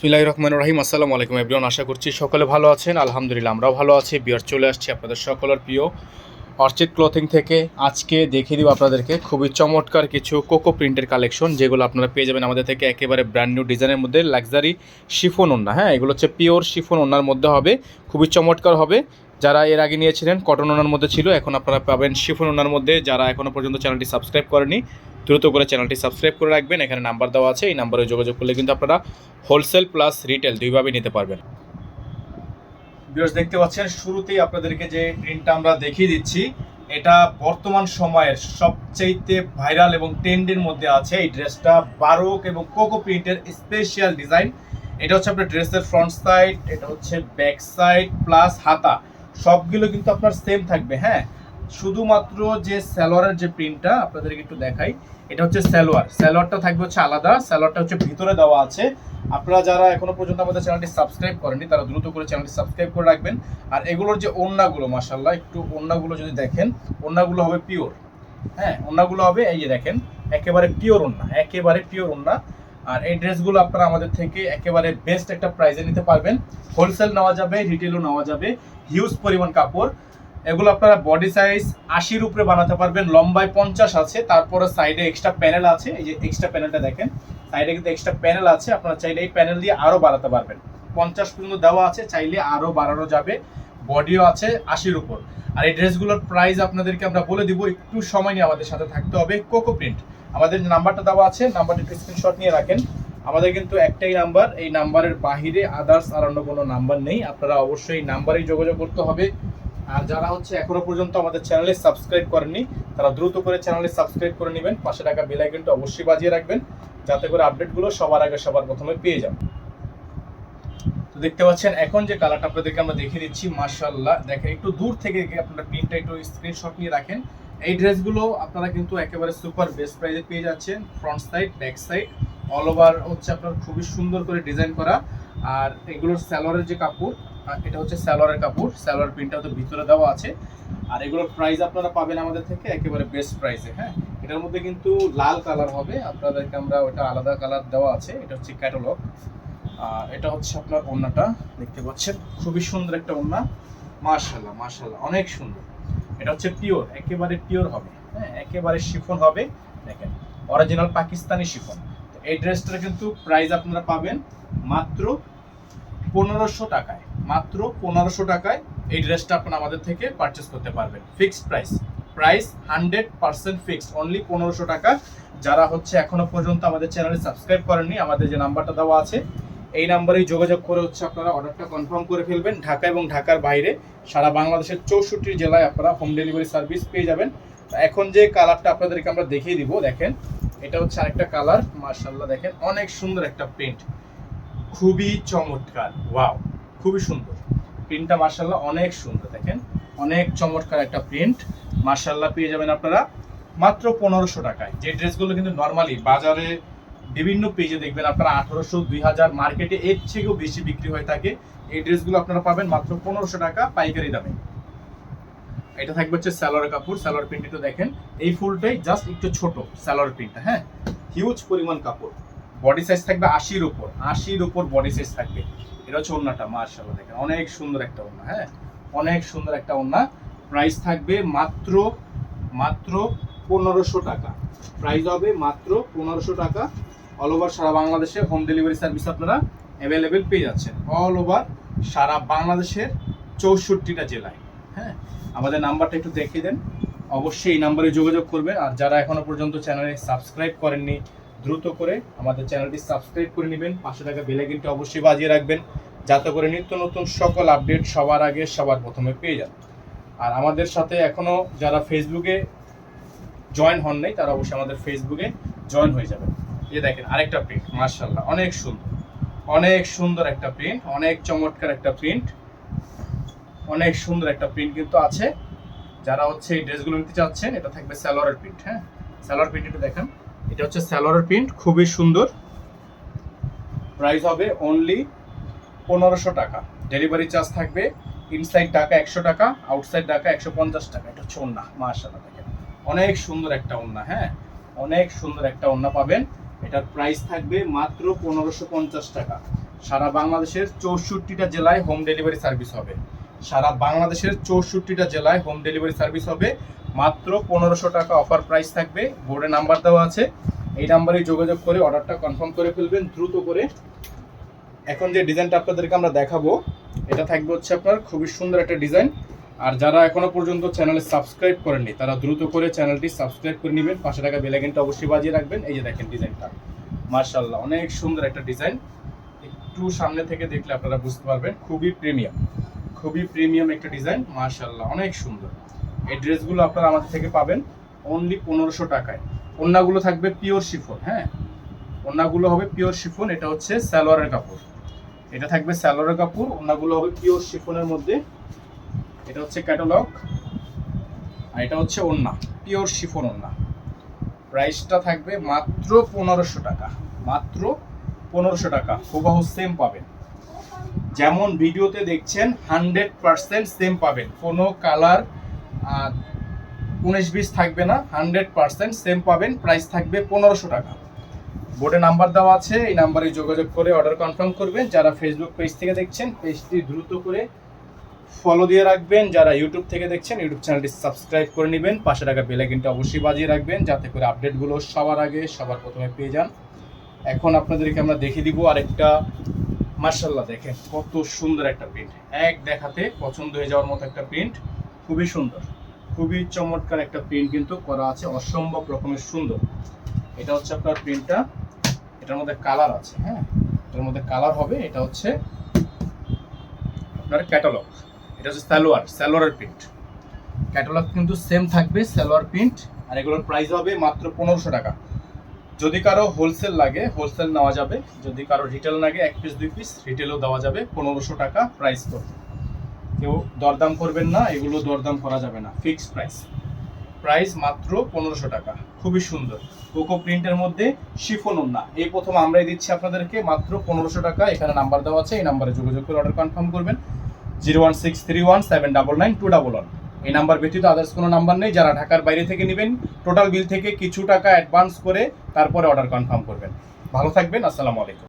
বিসমিল্লাহির রহমানির রহিম। আসসালামু আলাইকুম এভরিওয়ান, আশা করছি সকলে ভালো আছেন। আলহামদুলিল্লাহ আমরাও ভালো আছি। বিয়ার চলে আসছি আপনাদের সকলের প্রিয় অর্চিড ক্লথিং থেকে। আজকে দেখিয়ে দিব আপনাদেরকে খুবই চমৎকার কিছু কোকো প্রিন্টের কালেকশন, যেগুলো আপনারা পেয়ে যাবেন আমাদের থেকে একেবারে ব্র্যান্ড নিউ ডিজাইনের মধ্যে। লাক্সারি শিফন ওড়না, হ্যাঁ এগুলো হচ্ছে পিওর শিফন ওড়নার মধ্যে হবে, খুবই চমৎকার হবে। যারা এর আগে নিয়েছিলেন কটন ওড়নার মধ্যে ছিল, এখন আপনারা পাবেন শিফন ওড়নার মধ্যে। যারা এখনও পর্যন্ত চ্যানেলটি সাবস্ক্রাইব করেনি দ্রুত করে চ্যানেলটি সাবস্ক্রাইব করে রাখবেন। এখানে নাম্বার দেওয়া আছে, এই নাম্বারে যোগাযোগ করলে কিন্তু আপনারা হোলসেল প্লাস রিটেল দুইভাবেই নিতে পারবেন। ভিউয়ার্স দেখতে পাচ্ছেন শুরুতেই আপনাদেরকে যে প্রিন্টটা আমরা দেখিয়ে দিচ্ছি, এটা বর্তমান সময়ের সবচেয়ে ভাইরাল এবং ট্রেন্ডের মধ্যে আছে। এই ড্রেসটা বারোক এবং কোকো প্রিন্টের স্পেশাল ডিজাইন। এটা হচ্ছে আপনার ড্রেসের ফ্রন্ট সাইড, এটা হচ্ছে ব্যাক সাইড প্লাস হাতা, সবগুলো কিন্তু আপনার সেম থাকবে। হ্যাঁ, শুধুমাত্র যে সালোয়ারের যে প্রিন্টটা আপনাদেরকে একটু দেখাই, এটা হচ্ছে সালোয়ারটা থাকবে হচ্ছে আলাদা, সালোয়ারটা হচ্ছে ভিতরে দেওয়া আছে। আপনারা যারা এখনো পর্যন্ত আমাদের চ্যানেলটি সাবস্ক্রাইব করেননি তারা দ্রুত করে চ্যানেলটি সাবস্ক্রাইব করে রাখবেন। আর এগুলোর যে ওড়নাগুলো, মাশাআল্লাহ একটু ওড়নাগুলো যদি দেখেন, ওড়নাগুলো হবে পিওর। হ্যাঁ, ওড়নাগুলো হবে এই যে দেখেন, একেবারে পিওর ওড়না, একেবারে পিওর ওড়না। আর এই ড্রেসগুলো আপনারা আমাদের থেকে একেবারে বেস্ট একটা প্রাইসে নিতে পারবেন। হোলসেল নেওয়া যাবে, রিটেলও নেওয়া যাবে, হিউজ পরিমাণ কাপড়। এগুলো আপনারা বডি সাইজ 80-র উপরে বানাতে পারবেন, লম্বায় 50 আছে, তারপরে সাইডে এক্সট্রা প্যানেল আছে। এই যে এক্সট্রা প্যানেলটা দেখেন, সাইডে কিন্তু এক্সট্রা প্যানেল আছে, আপনারা চাইলে এই প্যানেল দিয়ে আরও বাড়াতে পারবেন। 50 পর্যন্ত দেওয়া আছে, চাইলে আরও বাড়ানো যাবে। বডিও আছে 80-র উপর। আর এই ড্রেসগুলোর প্রাইস আপনাদেরকে আমরা বলে দিব, একটু সময় নিয়ে আমাদের সাথে থাকতে হবে। কোকো প্রিন্ট, আমাদের নাম্বারটা দেওয়া আছে, নাম্বারটা একটু স্ক্রিনশট নিয়ে রাখেন। আমাদের কিন্তু একটাই নাম্বার, এই নাম্বারের বাহিরে আদার্স আর অন্য কোনো নাম্বার নেই। আপনারা অবশ্যই এই নাম্বারেই যোগাযোগ করতে হবে। আর যারা হচ্ছে এখনো পর্যন্ত আমাদের চ্যানেলে সাবস্ক্রাইব করেননি তারা দ্রুত করে চ্যানেলে সাবস্ক্রাইব করে নেবেন, পাশে টাকা বেল আইকনটা অবশ্যই বাজিয়ে রাখবেন, যাতে করে আপডেটগুলো সবার আগে সবার প্রথমে পেয়ে যান। তো দেখতে পাচ্ছেন এখন যে কালারটা আপনাদেরকে আমরা দেখিয়ে দিচ্ছি, মাশাআল্লাহ দেখেন, একটু দূর থেকে আপনারা প্রিন্টটা একটু স্ক্রিনশট নিয়ে রাখেন। এই ড্রেসগুলো আপনারা কিন্তু একেবারে সুপার বেস্ট প্রাইসে পেয়ে যাচ্ছেন। Front side, back side, all over হচ্ছে আপনার খুবই সুন্দর করে ডিজাইন করা। আর এগুলোর সালোয়ারের যে কাপড়, এটা হচ্ছে সালোয়ারের কাপড়, সালোয়ার প্রিন্টটা তো ভিতরে দেওয়া আছে। আর এগুলোর প্রাইস আপনারা পাবেন আমাদের থেকে একেবারে বেস্ট প্রাইসে। হ্যাঁ, এটার মধ্যে কিন্তু লাল কালার হবে, আপনাদেরকে আমরা ওটা আলাদা কালার দেওয়া আছে, এটা হচ্ছে ক্যাটালগ। আর এটা হচ্ছে আপনার ওড়নাটা, দেখতে পাচ্ছেন খুবই সুন্দর একটা ওড়না, মাশাআল্লাহ মাশাআল্লাহ অনেক সুন্দর। এটা হচ্ছে পিওর, একেবারে পিওর হবে। হ্যাঁ, একেবারে শিফন হবে, দেখেন অরিজিনাল পাকিস্তানি শিফন। তো এই ড্রেসটার কিন্তু প্রাইস আপনারা পাবেন মাত্র 1500 টাকায়, মাত্র 1500 টাকায় এই ড্রেসটা আপনারা আমাদের থেকে পারচেস করতে পারবেন। Fixed price, price 100% fixed, only 1500 টাকা। যারা হচ্ছে এখনো পর্যন্ত আমাদের চ্যানেলে সাবস্ক্রাইব করেননি, আমাদের যে নাম্বারটা দেওয়া আছে এই নাম্বারেই যোগাযোগ করে হচ্ছে আপনারা অর্ডারটা কনফার্ম করে ফেলবেন। ঢাকা এবং ঢাকার বাইরে সারা বাংলাদেশের 64 জেলায় আপনারা হোম ডেলিভারি সার্ভিস পেয়ে যাবেন। এখন যে কালারটা আপনাদেরকে আমরা দেখিয়ে দিব, দেখেন এটা হচ্ছে আরেকটা কালার, মাশাআল্লাহ দেখেন অনেক সুন্দর একটা প্রিন্ট, খুবই চমৎকার, ওয়াও খুবই সুন্দর প্রিন্টটা, মাশাআল্লাহ অনেক সুন্দর। দেখেন অনেক চমৎকার একটা প্রিন্ট, মাশাআল্লাহ পেয়ে যাবেন আপনারা মাত্র 1500 টাকায়। যে ড্রেসগুলো কিন্তু নর্মালি বাজারে বিভিন্ন পেজে দেখবেন আপনারা 1800, 2000, মার্কেটে এর থেকেও বেশি বিক্রি হয়ে থাকে। এই ড্রেসগুলো আপনারা পাবেন মাত্র 1500 টাকা পাইকারি দামে। এটা থাকবে হচ্ছে সালোয়ার কাপড়, সালোয়ার প্রিন্টটা দেখেন, এই ফুলটাই জাস্ট একটু ছোট সালোয়ার প্রিন্টটা। হ্যাঁ, হিউজ পরিমাণ কাপড়, বডি সাইজ থাকবে 80-র উপর, 80-র উপর বডি সাইজ থাকবে। এটা হচ্ছে ওড়নাটা, মাশাআল্লাহ দেখেন অনেক সুন্দর একটা ওড়না। হ্যাঁ, অনেক সুন্দর একটা ওড়না। প্রাইস থাকবে মাত্র 1500 টাকা, প্রাইস হবে মাত্র 1500 টাকা। অল ওভার সারা বাংলাদেশে হোম ডেলিভারি সার্ভিস আপনারা অ্যাভেলেবেল পেয়ে যাচ্ছেন, অল ওভার সারা বাংলাদেশের 64টা জেলায়। হ্যাঁ, আমাদের নাম্বারটা একটু দেখিয়ে দেন, অবশ্যই এই নাম্বারে যোগাযোগ করবেন। আর যারা এখনো পর্যন্ত চ্যানেলে সাবস্ক্রাইব করেননি দ্রুত করে আমাদের চ্যানেলটি সাবস্ক্রাইব করে নেবেন, পাশে থাকা বেল আইকনটি অবশ্যই বাজিয়ে রাখবেন, যাতে করে নিত্য নতুন সকল আপডেট সবার আগে সবার প্রথমে পেয়ে যান। আর আমাদের সাথে এখনো যারা ফেসবুকে জয়েন হন নাই তারা অবশ্যই আমাদের ফেসবুকে জয়েন হয়ে যাবেন। এই দেখেন আরেকটা প্রিন্ট, মাশাআল্লাহ অনেক সুন্দর, অনেক সুন্দর একটা প্রিন্ট, অনেক চমৎকার একটা প্রিন্ট, অনেক সুন্দর একটা প্রিন্ট কিন্তু আছে। যারা হচ্ছে এই ড্রেসগুলো নিতে চাচ্ছেন, এটা থাকবে সালোয়ারের প্রিন্ট। হ্যাঁ, সালোয়ার প্রিন্ট একটু দেখেন, এটা হচ্ছে সালোয়ারের প্রিন্ট, খুবই সুন্দর। প্রাইস হবে অনলি 1500 টাকা, ডেলিভারি চার্জ থাকবে ইনসাইড ঢাকা 100 টাকা, আউটসাইড ঢাকা 150 টাকা। এটা হচ্ছে ওড়না, মাশাআল্লাহ দেখেন অনেক সুন্দর একটা ওড়না। হ্যাঁ, অনেক সুন্দর একটা ওড়না পাবেন, এটার প্রাইস থাকবে মাত্র 1550 টাকা। সারা বাংলাদেশের 64টা জেলায় হোম ডেলিভারি সার্ভিস হবে। সারা বাংলাদেশের 64টা জেলায় হোম ডেলিভারি সার্ভিস হবে। মাত্র 1500 টাকা অফার প্রাইস থাকবে। বোর্ডে নাম্বার দেওয়া আছে, এই নাম্বারে যোগাযোগ করে অর্ডারটা কনফার্ম করে ফেলবেন দ্রুত করে। এখন যে ডিজাইনটা আপনাদেরকে আমরা দেখাবো এটা থাকবে হচ্ছে আপনার খুবই সুন্দর একটা ডিজাইন। আর যারা এখনো পর্যন্ত চ্যানেলে সাবস্ক্রাইব করেননি তারা দ্রুত করে চ্যানেলটি সাবস্ক্রাইব করে নেবেন, পাশে থাকা বেল আইকনটা অবশ্যই বাজিয়ে রাখবেন। এই যে দেখেন ডিজাইনটা, মাশাআল্লাহ অনেক সুন্দর একটা ডিজাইন। একটু সামনে থেকে দেখলে আপনারা বুঝতে পারবেন খুবই প্রিমিয়াম একটা ডিজাইন, মাশাআল্লাহ অনেক সুন্দর। এই ড্রেসগুলো আপনারা আমাদের থেকে পাবেন অনলি 1500 টাকায়। ওড়নাগুলো থাকবে পিওর শিফন, হ্যাঁ ওড়নাগুলো হবে পিওর শিফন। এটা হচ্ছে সালোয়ারের কাপড়, এটা থাকবে সালোয়ারের কাপড়। ওড়নাগুলো হবে পিওর শিফনের মধ্যে। এটা হচ্ছে ক্যাটালগ আর এটা হচ্ছে ওড়না, পিওর শিফন ওড়না। প্রাইসটা থাকবে মাত্র 1500 টাকা, মাত্র 1500 টাকা। হুবহু সেম পাবেন, যেমন ভিডিওতে দেখছেন 100% সেম পাবেন। কোনো কালার 19-20 থাকবে না, 100% সেম পাবেন। প্রাইস থাকবে 1500 টাকা। বোর্ডে নাম্বার দেওয়া আছে, এই নাম্বারে যোগাযোগ করে অর্ডার কনফার্ম করবেন। যারা ফেসবুক পেজ থেকে দেখছেন পেজটি দ্রুত করে ফলো দিয়ে রাখবেন। যারা ইউটিউব থেকে দেখছেন ইউটিউব চ্যানেলটি সাবস্ক্রাইব করে নেবেন, পাশে থাকা বেল আইকনটা অবশ্যই বাজিয়ে রাখবেন যাতে করে আপডেটগুলো সবার আগে সবার প্রথমে পেয়ে যান। এখন আপনাদেরকে আমরা দেখিয়ে দিব আরেকটা, মাশাআল্লাহ দেখেন কত সুন্দর একটা প্রিন্ট, এক দেখাতে পছন্দ হয়ে যাওয়ার মতো একটা প্রিন্ট। খুবই সুন্দর, খুবই চমৎকার একটা প্রিন্ট কিন্তু করা আছে, অসম্ভব রকমের সুন্দর। এটা হচ্ছে আপনার প্রিন্টটা, এটার মধ্যে কালার আছে, হ্যাঁ এটার মধ্যে কালার হবে। এটা হচ্ছে আপনার ক্যাটালগ, এটা হচ্ছে সালোয়ারের প্রিন্ট। ক্যাটালগ কিন্তু সেম থাকবে, সালোয়ার প্রিন্ট। আর এগুলোর প্রাইস হবে মাত্র 1500 টাকা। যদি কারো হোলসেল লাগে হোলসেল নেওয়া যাবে, যদি কারো রিটেল লাগে 1 পিস 2 পিস রিটেলও দেওয়া যাবে। 1500 টাকা প্রাইস করবে, কেউ দরদাম করবেন না, এগুলো দরদাম করা যাবে না, ফিক্সড প্রাইস। প্রাইস মাত্র 1500 টাকা। খুবই সুন্দর কোকো প্রিন্টের মধ্যে শিফন ওড়না, এই প্রথম আমরাই দিচ্ছি আপনাদেরকে মাত্র 1500 টাকা। এখানে নাম্বার দেওয়া আছে, এই নাম্বারে যোগাযোগ করে অর্ডার কনফার্ম করবেন। 01631799211। এই নাম্বার ব্যতীত আদার্স কোনো নাম্বার নেই। যারা ঢাকার বাইরে থেকে নেবেন টোটাল বিল থেকে কিছু টাকা অ্যাডভান্স করে তারপরে অর্ডার কনফার্ম করবেন। ভালো থাকবেন, আসসালামু আলাইকুম।